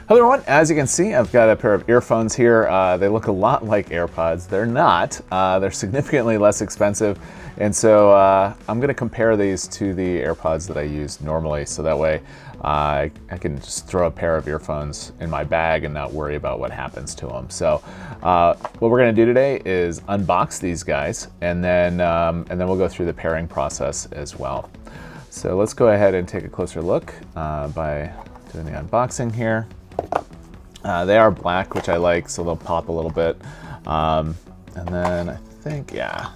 Hello everyone, as you can see, I've got a pair of earphones here. They look a lot like AirPods. They're not. They're significantly less expensive. And so I'm gonna compare these to the AirPods that I use normally. So that way I can just throw a pair of earphones in my bag and not worry about what happens to them. So what we're gonna do today is unbox these guys and then we'll go through the pairing process as well. So let's go ahead and take a closer look by doing the unboxing here. They are black, which I like, so they'll pop a little bit. And then I think, yeah,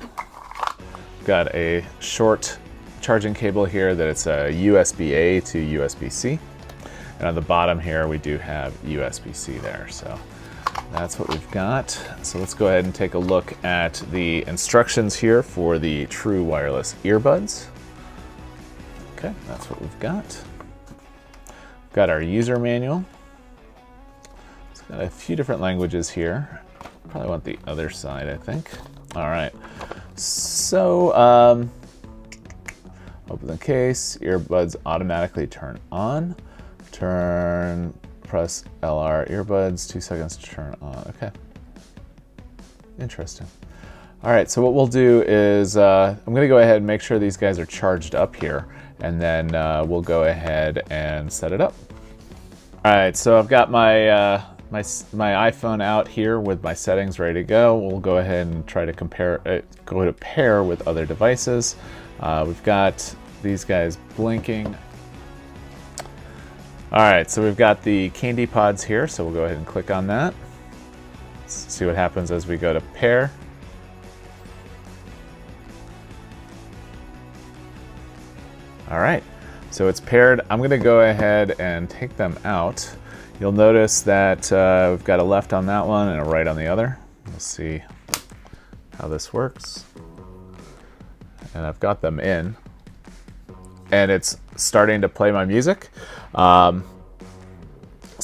got a short charging cable here that it's a USB-A to USB-C. And on the bottom here, we do have USB-C there. So that's what we've got. So let's go ahead and take a look at the instructions here for the true wireless earbuds. Okay, that's what we've got. We've got our user manual. Got a few different languages here. Probably want the other side, I think. All right. So, open the case. Earbuds automatically turn on. Press LR earbuds. 2 seconds to turn on. Okay. Interesting. All right. So what we'll do is I'm going to go ahead and make sure these guys are charged up here, and then we'll go ahead and set it up. All right. So I've got my my iPhone out here with my settings ready to go. We'll go ahead and try to go to pair with other devices. We've got these guys blinking. All right, so we've got the CandyPods here, so we'll go ahead and click on that. Let's see what happens as we go to pair. All right, so it's paired. I'm gonna go ahead and take them out. You'll notice that we've got a left on that one and a right on the other. We'll see how this works. And I've got them in. And it's starting to play my music. As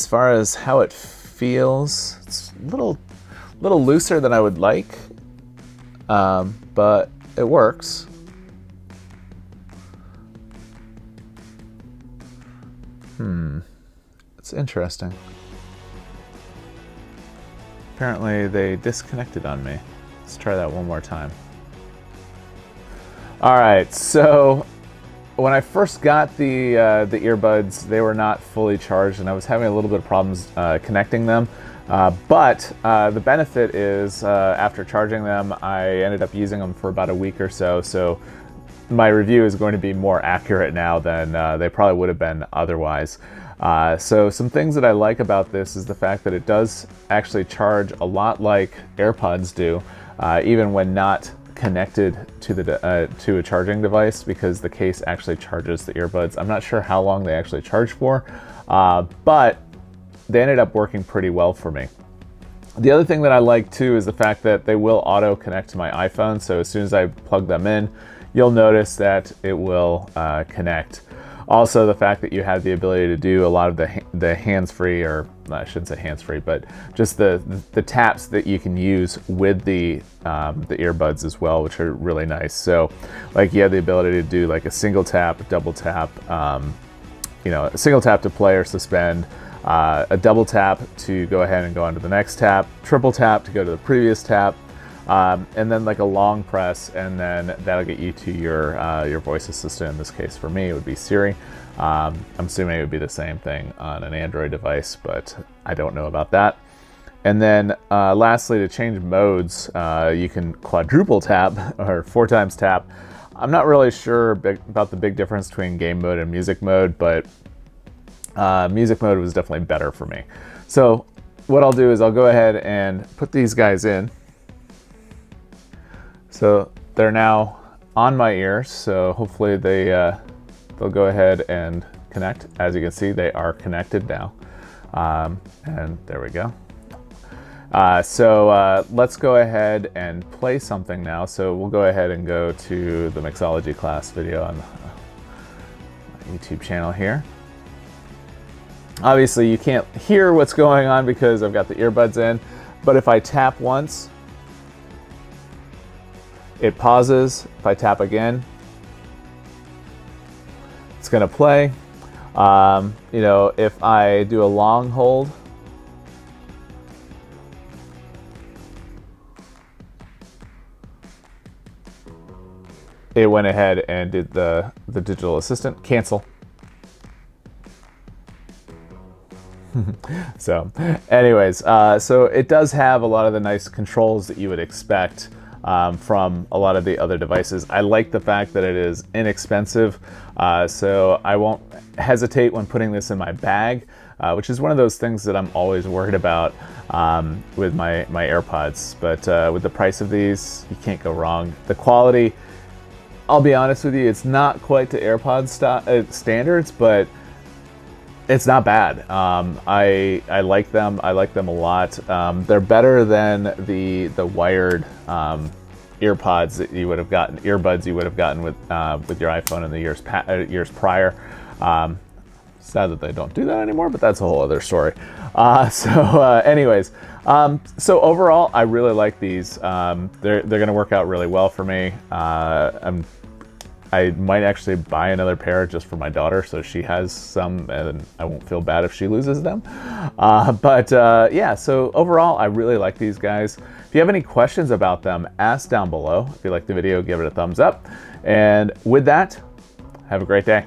far as how it feels, it's a little looser than I would like, but it works. It's interesting. Apparently they disconnected on me. Let's try that one more time. All right, so when I first got the earbuds, they were not fully charged and I was having a little bit of problems connecting them. But the benefit is after charging them, I ended up using them for about a week or so. So my review is going to be more accurate now than they probably would have been otherwise. So some things that I like about this is the fact that it does actually charge a lot like AirPods do, even when not connected to a charging device, because the case actually charges the earbuds. I'm not sure how long they actually charge for, but they ended up working pretty well for me. The other thing that I like too is the fact that they will auto connect to my iPhone. So as soon as I plug them in, you'll notice that it will connect. Also, the fact that you have the ability to do a lot of the hands-free, or I shouldn't say hands-free, but just the taps that you can use with the earbuds as well, which are really nice. So, like, you have the ability to do like a single tap, a double tap, you know, a single tap to play or suspend, a double tap to go ahead and go on to the next tap, triple tap to go to the previous tap. And then like a long press, and then that'll get you to your voice assistant. In this case, for me, it would be Siri. I'm assuming it would be the same thing on an Android device, but I don't know about that. And then lastly, to change modes, you can quadruple tap or 4 times tap. I'm not really sure about the big difference between game mode and music mode, but music mode was definitely better for me. So what I'll do is I'll go ahead and put these guys in. So they're now on my ears, so hopefully they'll go ahead and connect. As you can see, they are connected now, and there we go. So let's go ahead and play something now. So we'll go ahead and go to the mixology class video on my YouTube channel here. Obviously you can't hear what's going on because I've got the earbuds in, but if I tap once, it pauses. If I tap again, it's gonna play. You know, if I do a long hold, it went ahead and did the digital assistant cancel. So anyways, so it does have a lot of the nice controls that you would expect from a lot of the other devices. I like the fact that it is inexpensive, so I won't hesitate when putting this in my bag, which is one of those things that I'm always worried about with my AirPods. But with the price of these, you can't go wrong. The quality, I'll be honest with you, it's not quite to AirPods standards, but it's not bad. I like them. I like them a lot. They're better than the wired earpods that you would have gotten, earbuds you would have gotten with your iPhone in the years prior. Sad that they don't do that anymore, but that's a whole other story. Anyways, so overall, I really like these. They're going to work out really well for me. I might actually buy another pair just for my daughter, so she has some, and I won't feel bad if she loses them. Yeah, so overall, I really like these guys. If you have any questions about them, ask down below. If you like the video, give it a thumbs up. And with that, have a great day.